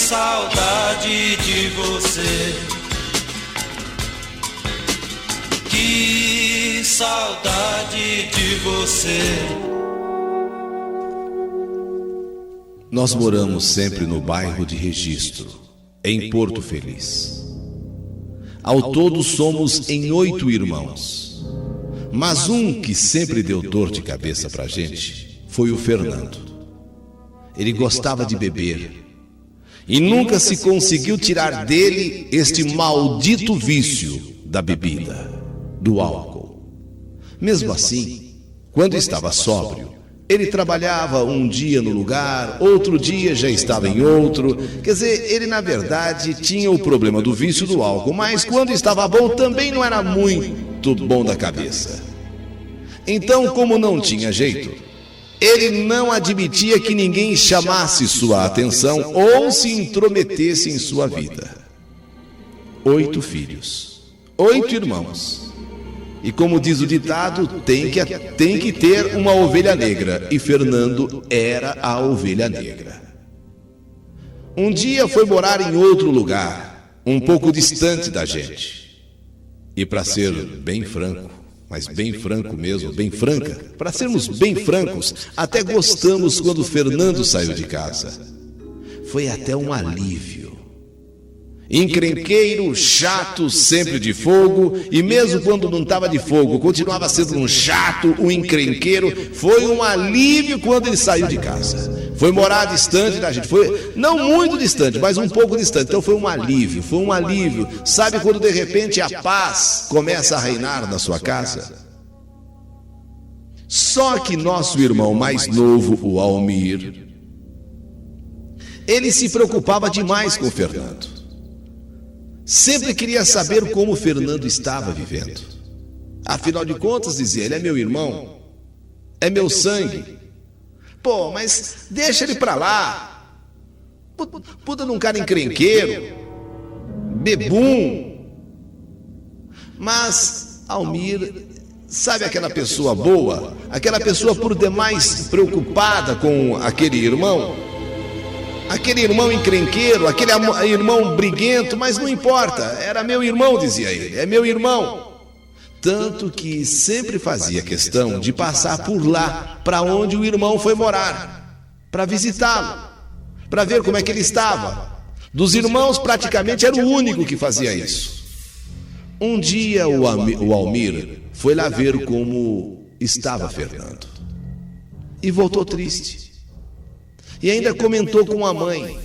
saudade de você. Que saudade de você. Nós moramos sempre no bairro de Registro, em Porto Feliz. Ao todo somos em 8 irmãos. Mas um que sempre deu dor de cabeça pra gente foi o Fernando. Ele gostava de beber e nunca se conseguiu tirar dele este maldito vício da bebida, do álcool. Mesmo assim, quando estava sóbrio, ele trabalhava um dia no lugar, outro dia já estava em outro. Quer dizer, ele na verdade tinha o problema do vício do álcool, mas quando estava bom também não era muito bom da cabeça. Então, como não tinha jeito, ele não admitia que ninguém chamasse sua atenção ou se intrometesse em sua vida. 8 filhos, 8 irmãos. E como diz o ditado, tem que ter uma ovelha negra. E Fernando era a ovelha negra. Um dia foi morar em outro lugar, um pouco distante da gente. E para ser bem franco, mas bem franco mesmo, bem franca, para sermos bem francos, até gostamos quando Fernando saiu de casa. Foi até um alívio. Encrenqueiro, chato, sempre de fogo, e mesmo quando não estava de fogo, continuava sendo um chato, um encrenqueiro. Foi um alívio quando ele saiu de casa. Foi morar distante da gente, foi não muito distante, mas um pouco distante. Então foi um alívio, foi um alívio. Sabe quando de repente a paz começa a reinar na sua casa? Só que nosso irmão mais novo, o Almir, ele se preocupava demais com o Fernando. Sempre queria saber como o Fernando estava vivendo. Afinal de contas, dizia ele, é meu irmão, é meu sangue. Pô, mas deixa ele pra lá. Puta num cara encrenqueiro, bebum. Mas Almir, sabe aquela pessoa boa? Aquela pessoa por demais preocupada com aquele irmão? Aquele irmão encrenqueiro, aquele irmão briguento, mas não importa, era meu irmão, dizia ele, é meu irmão. Tanto que sempre fazia questão de passar por lá, para onde o irmão foi morar, para visitá-lo, para ver como é que ele estava. Dos irmãos, praticamente era o único que fazia isso. Um dia o Almir foi lá ver como estava Fernando e voltou triste. E ainda comentou com a mãe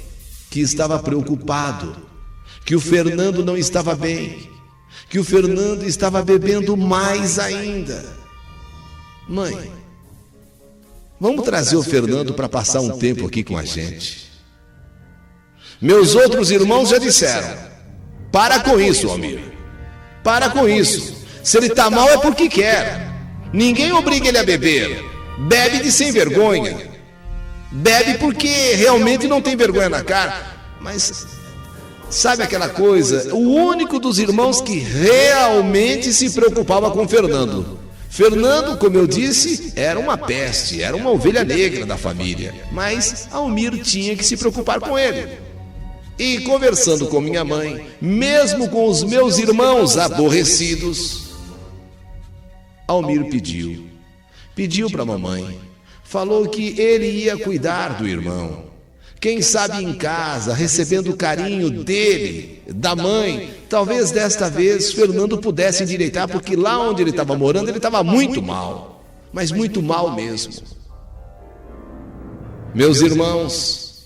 que estava preocupado, que o Fernando não estava bem, que o Fernando estava bebendo mais ainda. Mãe, vamos trazer o Fernando para passar um tempo aqui com a gente. Meus outros irmãos já disseram, para com isso, Almir, para com isso. Se ele está mal é porque quer. Ninguém obriga ele a beber. Bebe de sem vergonha. Bebe porque realmente não tem vergonha na cara. Mas sabe aquela coisa? O único dos irmãos que realmente se preocupava com Fernando. Fernando, como eu disse, era uma peste, era uma ovelha negra da família. Mas Almir tinha que se preocupar com ele. E conversando com minha mãe, mesmo com os meus irmãos aborrecidos, Almir pediu para a mamãe. Falou que ele ia cuidar do irmão. Quem sabe em casa, recebendo o carinho dele, da mãe, talvez desta vez Fernando pudesse endireitar, porque lá onde ele estava morando, ele estava muito mal. Mas muito mal mesmo. Meus irmãos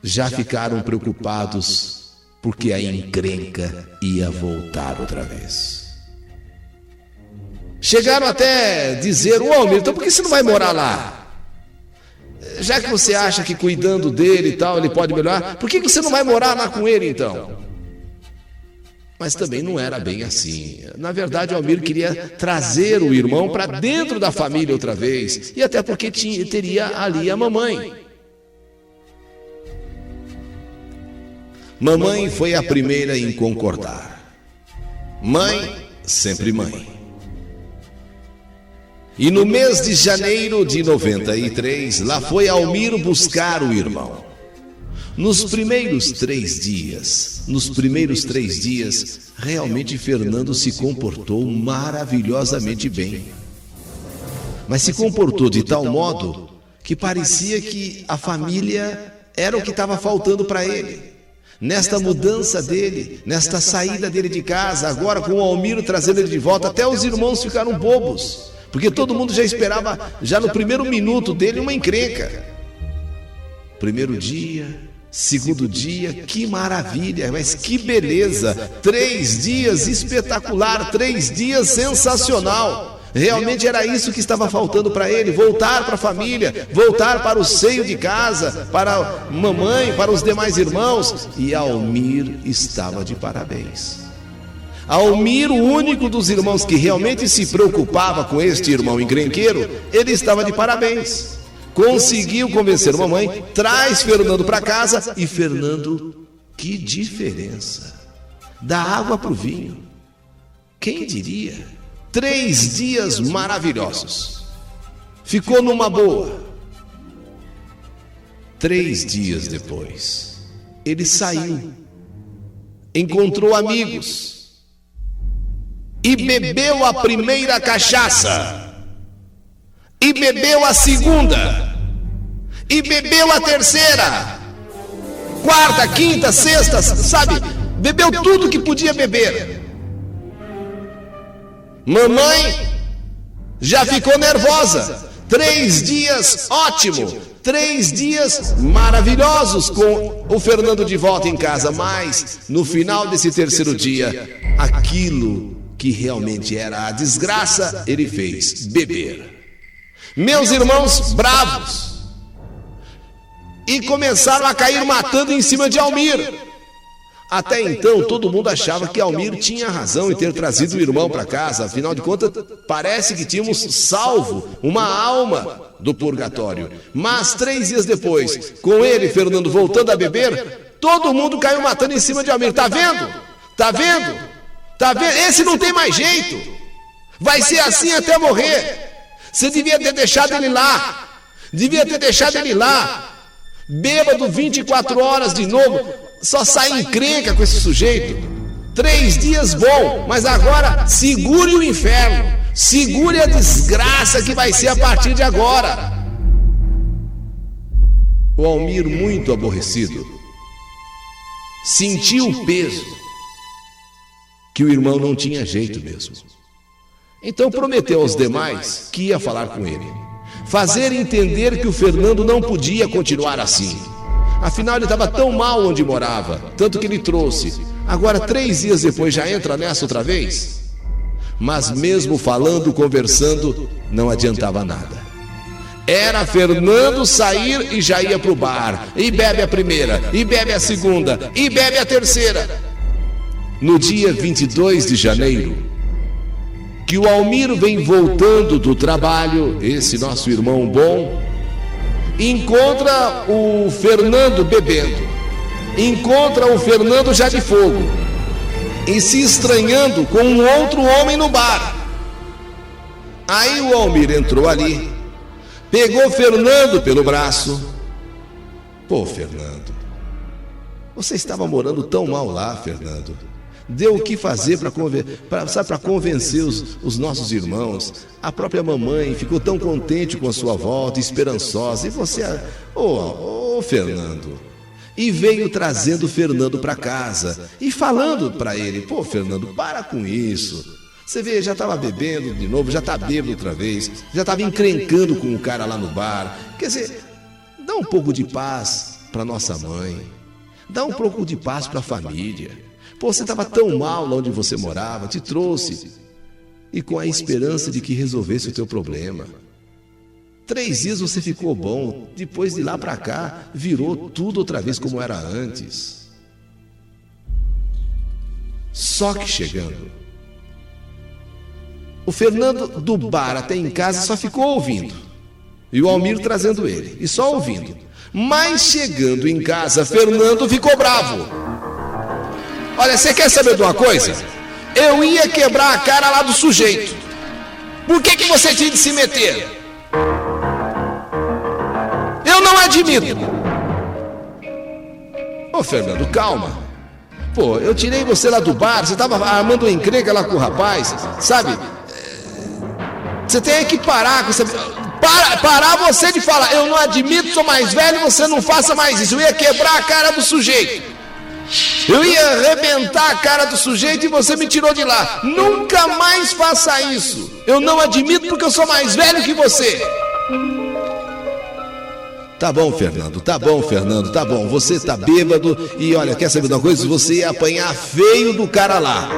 já ficaram preocupados, porque a encrenca ia voltar outra vez. Chegaram até dizer, Almir, então por que você não vai morar lá? Já que você acha que cuidando dele e tal, ele pode melhorar, por que você não vai morar lá com ele então? Mas também não era bem assim. Na verdade, Almir queria trazer o irmão para dentro da família outra vez, e até porque teria ali a mamãe. Mamãe foi a primeira em concordar. Mãe, sempre mãe. E no mês de janeiro de 93, lá foi Almir buscar o irmão. Nos primeiros 3 dias, realmente Fernando se comportou maravilhosamente bem. Mas se comportou de tal modo que parecia que a família era o que estava faltando para ele. Nesta mudança dele, nesta saída dele de casa, agora com o Almiro trazendo ele de volta, até os irmãos ficaram bobos, porque todo mundo já esperava, já no primeiro minuto dele, uma encrenca. Primeiro dia, segundo dia, que maravilha, mas que beleza! 3 dias espetacular, 3 dias sensacional. Realmente era isso que estava faltando para ele, voltar para a família, voltar para o seio de casa, para a mamãe, para os demais irmãos. E Almir estava de parabéns. Almir, o único dos irmãos que realmente se preocupava com este irmão encrenqueiro, ele estava de parabéns. Conseguiu convencer a mamãe, traz Fernando para casa e Fernando, que diferença! Da água para o vinho. Quem diria? 3 dias maravilhosos. Ficou numa boa. 3 dias depois, ele saiu, encontrou amigos e bebeu a primeira cachaça, e bebeu a segunda, e bebeu a terceira, quarta, quinta, sexta, sabe? Bebeu tudo que podia beber. Mamãe já ficou nervosa. 3 dias ótimo, 3 dias maravilhosos com o Fernando de volta em casa. Mas no final desse terceiro dia, aquilo que realmente era a desgraça, ele fez: beber. Meus irmãos bravos, e começaram a cair matando em cima de Almir. Até então, todo mundo achava que Almir tinha razão em ter trazido o irmão para casa. Afinal de contas, parece que tínhamos salvo uma alma do purgatório. Mas 3 dias depois, com ele, Fernando, voltando a beber, todo mundo caiu matando em cima de Almir. Tá vendo? Tá vendo? Tá vendo? Esse não tem mais jeito. Vai ser assim até morrer. Você devia ter deixado ele lá. Devia ter deixado ele lá. Bêbado 24 horas de novo. Só sai encrenca com esse sujeito. 3 dias bom, mas agora segure o inferno, segure a desgraça que vai ser a partir de agora. O Almir, muito aborrecido, sentiu o peso que o irmão não tinha jeito mesmo. Então prometeu aos demais que ia falar com ele, fazer entender que o Fernando não podia continuar assim. Afinal, ele estava tão mal onde morava, tanto que ele trouxe. Agora, 3 dias depois, já entra nessa outra vez? Mas mesmo falando, conversando, não adiantava nada. Era Fernando sair e já ia para o bar, e bebe a primeira, e bebe a segunda, e bebe a terceira. No dia 22 de janeiro, que o Almiro vem voltando do trabalho, esse nosso irmão bom, encontra o Fernando bebendo, encontra o Fernando já de fogo e se estranhando com um outro homem no bar. Aí o Almir entrou ali, pegou Fernando pelo braço. Pô, Fernando, você estava morando tão mal lá, Fernando. Deu o que fazer para convencer os nossos irmãos. A própria mamãe ficou tão contente com a sua volta, esperançosa. E você, Fernando. E veio trazendo o Fernando para casa e falando para ele: pô, Fernando, para com isso. Você vê, já estava bebendo de novo, já está bêbado outra vez, já estava encrencando com o cara lá no bar. Quer dizer, dá um pouco de paz para nossa mãe, dá um pouco de paz para a família. Pô, você estava tão mal lá onde você morava, te trouxe, e com a esperança de que resolvesse o teu problema. 3 dias você ficou bom, depois de lá para cá, virou tudo outra vez como era antes. Só que chegando, o Fernando do bar até em casa só ficou ouvindo, e o Almir trazendo ele, e só ouvindo. Mas chegando em casa, Fernando ficou bravo. Olha, você quer saber de uma coisa? Eu ia quebrar a cara lá do sujeito. Por que você tinha de se meter? Eu não admito. Ô Fernando, calma. Pô, eu tirei você lá do bar, você tava armando uma encrenca lá com o rapaz, sabe? Você tem que parar com essa... Parar você de falar, eu não admito, sou mais velho, você não faça mais isso. Eu ia quebrar a cara do sujeito. Eu ia arrebentar a cara do sujeito e você me tirou de lá. Nunca mais faça isso. Eu não admito porque eu sou mais velho que você. Tá bom, Fernando, tá bom, Fernando, tá bom. Você tá bêbado e olha, quer saber de uma coisa? Você ia apanhar feio do cara lá.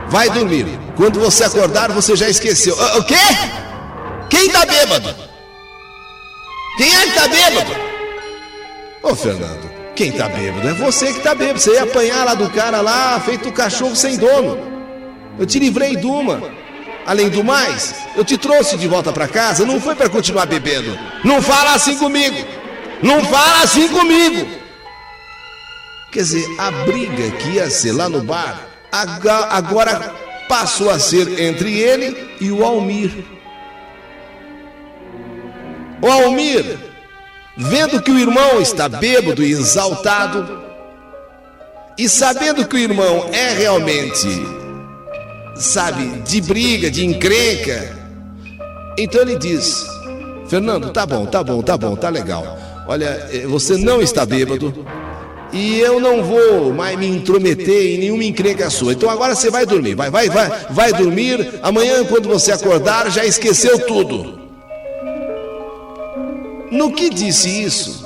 Vai dormir. Quando você acordar, você já esqueceu. O quê? Quem tá bêbado? Quem é que tá bêbado? Ô, Fernando, quem tá bêbado? É você que tá bêbado. Você ia apanhar lá do cara lá, feito um cachorro sem dono. Eu te livrei de uma. Além do mais, eu te trouxe de volta pra casa, não foi pra continuar bebendo. Não fala assim comigo. Não fala assim comigo. Quer dizer, a briga que ia ser lá no bar, agora passou a ser entre ele e o Almir. O Almir, vendo que o irmão está bêbado e exaltado, e sabendo que o irmão é realmente, sabe, de briga, de encrenca, então ele diz: Fernando, tá bom, tá legal. Olha, você não está bêbado e eu não vou mais me intrometer em nenhuma encrenca sua. Então agora você vai dormir, vai dormir. Amanhã, quando você acordar, já esqueceu tudo. No que disse isso,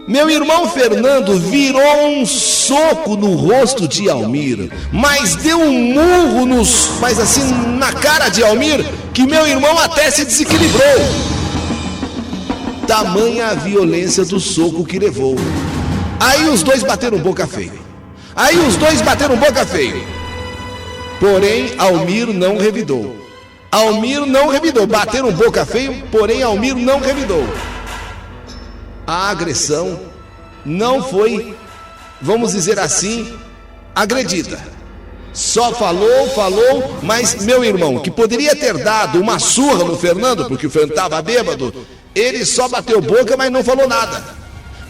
meu irmão Fernando virou um soco no rosto de Almir, mas deu um murro mas assim na cara de Almir, que meu irmão até se desequilibrou. Tamanha a violência do soco que levou. Aí os dois bateram boca feio. Porém, Almir não revidou. Bateram boca feio, porém Almir não revidou. A agressão não foi, vamos dizer assim, agredida. Só falou, mas meu irmão, que poderia ter dado uma surra no Fernando, porque o Fernando estava bêbado, ele só bateu boca, mas não falou nada.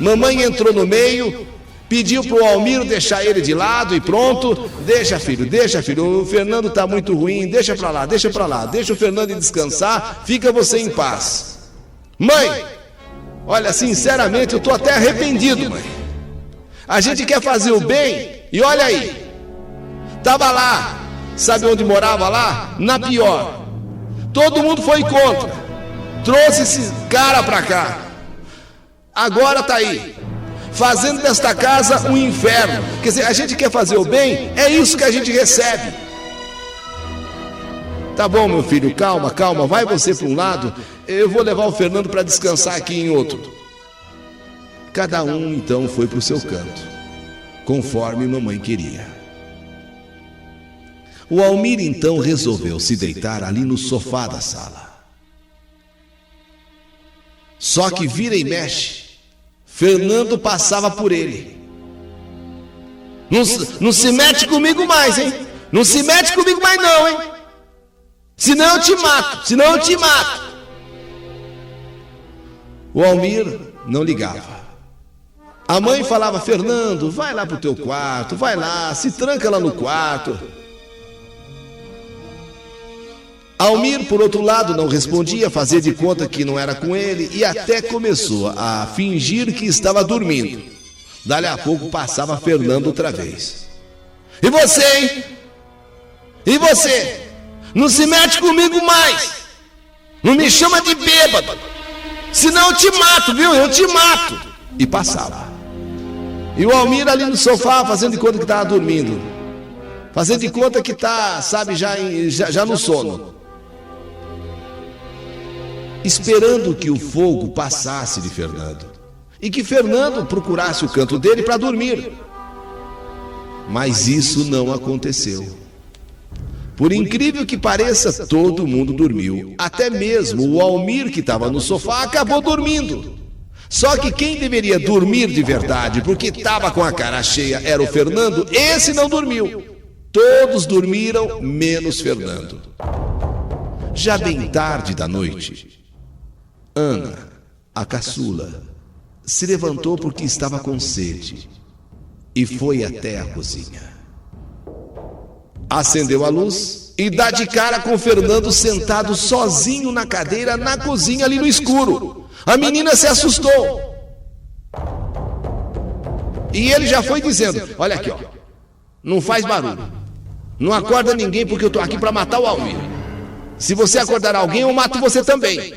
Mamãe entrou no meio, pediu pro Almir deixar ele de lado e pronto. Deixa filho, o Fernando tá muito ruim, deixa pra lá, deixa o Fernando descansar, fica você em paz. Mãe, olha, sinceramente eu tô até arrependido, mãe. A gente quer fazer o bem e olha aí, tava lá, sabe onde morava lá? Na pior. Todo mundo foi contra, trouxe esse cara pra cá. Agora tá aí, fazendo desta casa um inferno. Quer dizer, a gente quer fazer o bem, é isso que a gente recebe. Tá bom, meu filho, calma, vai você para um lado, eu vou levar o Fernando para descansar aqui em outro. Cada um então foi para o seu canto, conforme mamãe queria. O Almir então resolveu se deitar ali no sofá da sala. Só que vira e mexe, Fernando passava por ele. Não se mete comigo mais, hein? Não se mete comigo mais não, hein? Senão eu te mato. O Almir não ligava. A mãe falava: Fernando, vai lá pro teu quarto, vai lá, se tranca lá no quarto. Almir, por outro lado, não respondia, fazia de conta que não era com ele e até começou a fingir que estava dormindo. Dali a pouco passava Fernando outra vez. E você, hein? E você? Não se mete comigo mais. Não me chama de bêbado. Senão eu te mato, viu? Eu te mato. E passava. E o Almir ali no sofá, fazendo de conta que estava dormindo. Fazendo de conta que está, sabe, já no sono. Esperando que o fogo passasse de Fernando e que Fernando procurasse o canto dele para dormir. Mas isso não aconteceu. Por incrível que pareça, todo mundo dormiu. Até mesmo o Almir, que estava no sofá, acabou dormindo. Só que quem deveria dormir de verdade, porque estava com a cara cheia, era o Fernando. Esse não dormiu. Todos dormiram, menos Fernando. Já bem tarde da noite, Ana, a caçula, se levantou porque estava com sede e foi até a cozinha. Acendeu a luz e dá de cara com Fernando sentado sozinho na cadeira na cozinha ali no escuro. A menina se assustou. E ele já foi dizendo: olha aqui, ó, não faz barulho, não acorda ninguém porque eu tô aqui para matar o Almir. Se você acordar alguém, eu mato você também.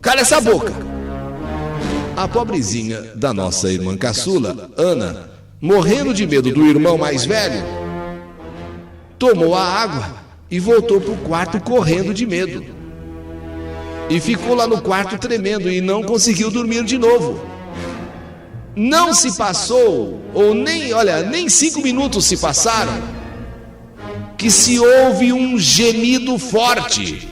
Cala essa boca. A pobrezinha da nossa irmã caçula, Ana, morrendo de medo do irmão mais velho, tomou a água e voltou para o quarto correndo de medo. E ficou lá no quarto tremendo e não conseguiu dormir de novo. Não se passou, ou nem 5 minutos se passaram, que se ouve um gemido forte.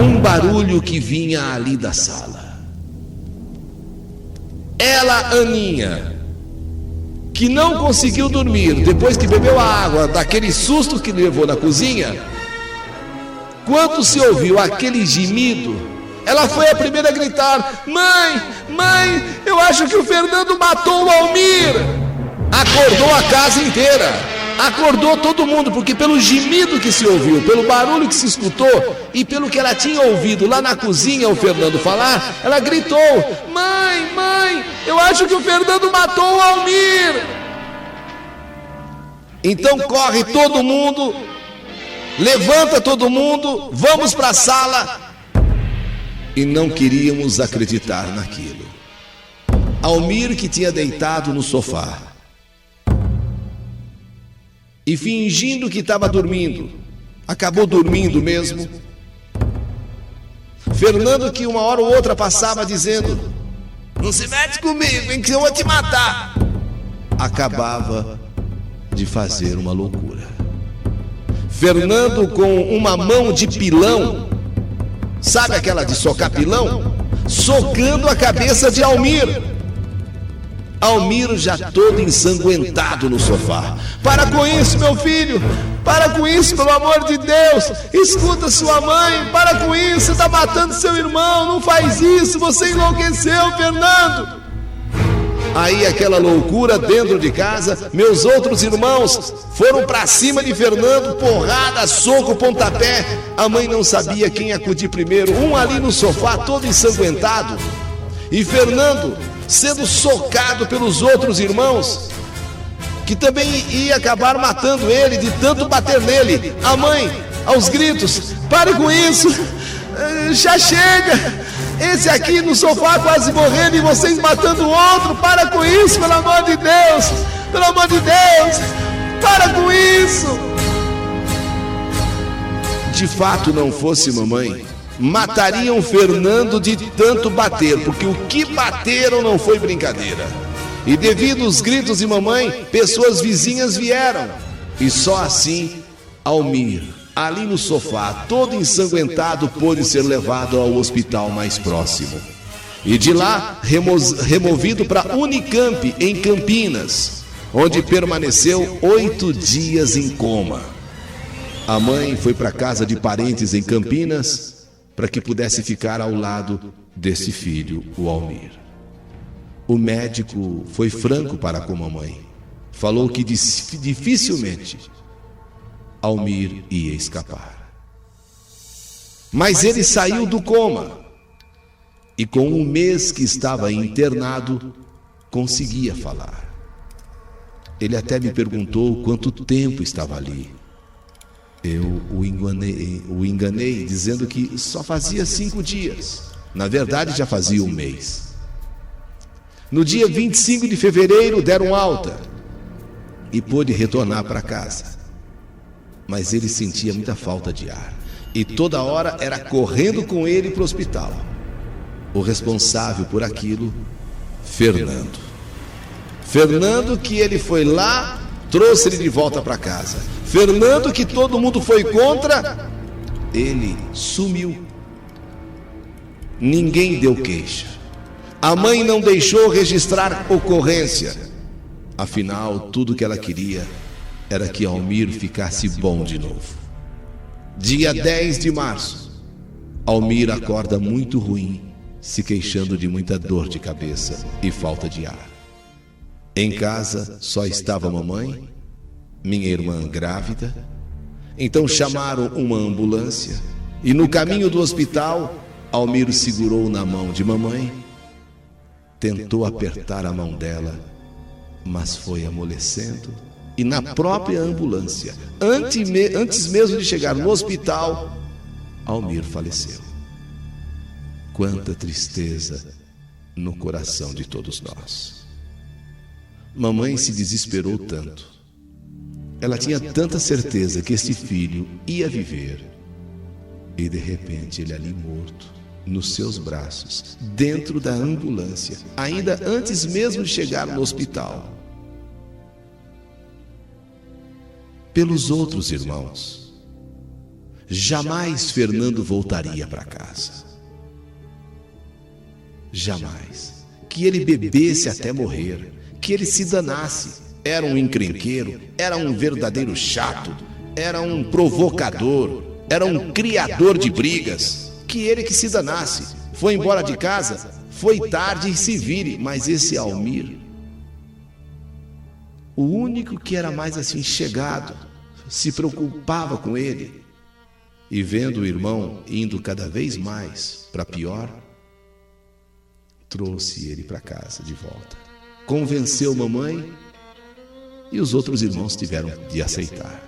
Um barulho que vinha ali da sala. Ela, Aninha, que não conseguiu dormir depois que bebeu a água daquele susto que levou na cozinha, quando se ouviu aquele gemido, ela foi a primeira a gritar: mãe, eu acho que o Fernando matou o Almir. Acordou a casa inteira, acordou todo mundo, porque pelo gemido que se ouviu, pelo barulho que se escutou e pelo que ela tinha ouvido lá na cozinha o Fernando falar, ela gritou: mãe, eu acho que o Fernando matou o Almir. Então corre todo mundo, levanta todo mundo, vamos para a sala. E não queríamos acreditar naquilo. Almir, que tinha deitado no sofá e fingindo que estava dormindo, acabou dormindo mesmo. Fernando, que uma hora ou outra passava dizendo: não se mete comigo, hein, que eu vou te matar, acabava de fazer uma loucura. Fernando, com uma mão de pilão, sabe aquela de socar pilão? Socando a cabeça de Almir. Almir já todo ensanguentado no sofá. Para com isso, meu filho, para com isso, pelo amor de Deus. Escuta sua mãe, para com isso, você está matando seu irmão, não faz isso, você enlouqueceu, Fernando. Aí aquela loucura dentro de casa, meus outros irmãos foram para cima de Fernando, porrada, soco, pontapé. A mãe não sabia quem acudir primeiro, um ali no sofá todo ensanguentado e Fernando sendo socado pelos outros irmãos, que também ia acabar matando ele de tanto bater nele. A mãe, aos gritos: pare com isso, já chega, esse aqui no sofá quase morrendo e vocês matando o outro, para com isso, pelo amor de Deus, pelo amor de Deus, para com isso. De fato, não fosse mamãe, matariam Fernando de tanto bater, porque o que bateram não foi brincadeira. E devido aos gritos de mamãe, pessoas vizinhas vieram, e só assim Almir, ali no sofá, todo ensanguentado, pôde ser levado ao hospital mais próximo. E de lá, removido para Unicamp, em Campinas, onde permaneceu 8 dias em coma. A mãe foi para casa de parentes em Campinas para que pudesse ficar ao lado desse filho, o Almir. O médico foi franco para com a mamãe. Falou que dificilmente Almir ia escapar. Mas ele saiu do coma e com 1 mês que estava internado, conseguia falar. Ele até me perguntou quanto tempo estava ali. Eu o enganei dizendo que só fazia 5 dias. Na verdade, já fazia 1 mês. No dia 25 de fevereiro, deram alta e pôde retornar para casa. Mas ele sentia muita falta de ar e toda hora era correndo com ele para o hospital. O responsável por aquilo, Fernando. Fernando, que ele foi lá, trouxe ele de volta para casa. Fernando, que todo mundo foi contra, ele sumiu. Ninguém deu queixa. A mãe não deixou registrar ocorrência. Afinal, tudo que ela queria era que Almir ficasse bom de novo. Dia 10 de março, Almir acorda muito ruim, se queixando de muita dor de cabeça e falta de ar. Em casa só estava a mamãe, minha irmã grávida. Então chamaram uma ambulância e no caminho do hospital, Almir segurou na mão de mamãe, tentou apertar a mão dela, mas foi amolecendo. E na própria ambulância, antes mesmo de chegar no hospital, Almir faleceu. Quanta tristeza no coração de todos nós. Mamãe se desesperou tanto. Ela tinha tanta certeza que este filho ia viver. E de repente ele ali morto, nos seus braços, dentro da ambulância, ainda antes mesmo de chegar no hospital. Pelos outros irmãos, jamais Fernando voltaria para casa. Jamais. Que ele bebesse até morrer, que ele se danasse. Era um encrenqueiro, era um verdadeiro chato, era um provocador, era um criador de brigas. Que ele que se danasse. Foi embora de casa, foi tarde e se vire. Mas esse Almir, o único que era mais assim chegado, se preocupava com ele, e vendo o irmão indo cada vez mais para pior, trouxe ele para casa de volta. Convenceu mamãe e os outros irmãos tiveram de aceitar.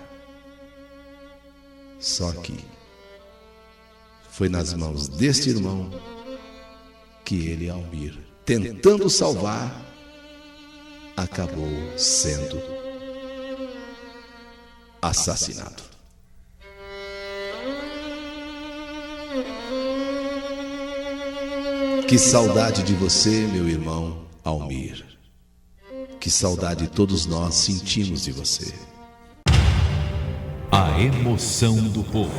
Só que foi nas mãos deste irmão que ele, Almir, tentando salvar, acabou sendo assassinado. Que saudade de você, meu irmão Almir. Que saudade todos nós sentimos de você. A emoção do povo.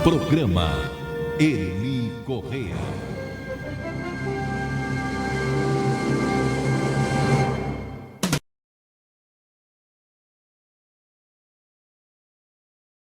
Programa Eli Correia.